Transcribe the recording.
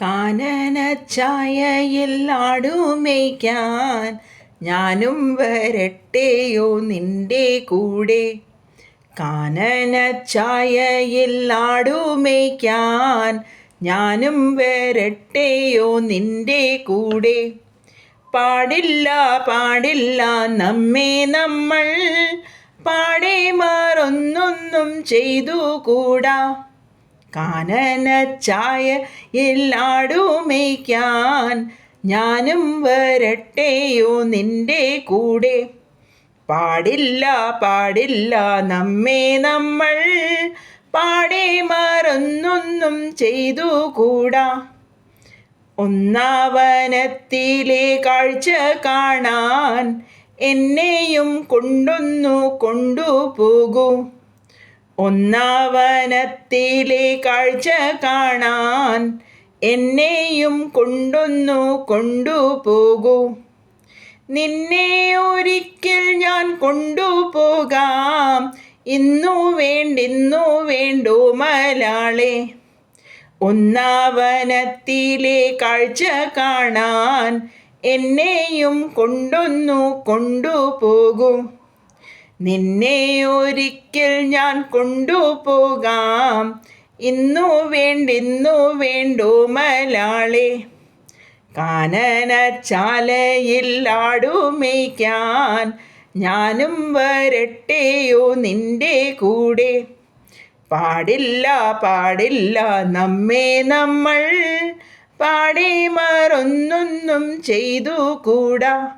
കാനനച്ചായയിൽ ആടുമേയ്ക്കാൻ ഞാനും വരട്ടെയോ നിന്റെ കൂടെ. കാനനച്ചായയിൽ ആടുമേയ്ക്കാൻ ഞാനും വരട്ടെയോ നിന്റെ കൂടെ. പാടില്ല പാടില്ല നമ്മെ നമ്മൾ പാടെ മറന്നൊന്നും ചെയ്തുകൂടാ. കാനനച്ചായയിൽ ആടുമേയ്ക്കാൻ ഞാനും വരട്ടെയോ നിന്റെ കൂടെ. പാടില്ല പാടില്ല നമ്മെ നമ്മൾ പാടെ മറന്നൊന്നും ചെയ്തുകൂടാ. ഒന്നാവനത്തിലെ കാഴ്ച കാണാൻ എന്നെയും കൊണ്ടൊന്നു കൊണ്ടുപോകൂ. ഒന്നാവനത്തിലെ കാഴ്ച കാണാൻ എന്നെയും കൊണ്ടൊന്നു കൊണ്ടുപോകൂ. നിന്നെ ഒരിക്കൽ ഞാൻ കൊണ്ടുപോകാം, ഇന്നു വേണ്ടോ മലാളെ. ഒന്നാവനത്തിലെ കാഴ്ച കാണാൻ എന്നെയും കൊണ്ടൊന്നു കൊണ്ടുപോകൂ. നിന്നെ ഒരിക്കൽ ഞാൻ കൊണ്ടുപോകാം, ഇന്നു വേണ്ടോ മലാളെ. കാനനച്ചാലയിൽ ആടുമേയ്ക്കാൻ ഞാനും വരട്ടെയോ നിന്റെ കൂടെ. പാടില്ല പാടില്ല നമ്മെ നമ്മൾ പാടെ മറന്നൊന്നും ചെയ്തുകൂടാ.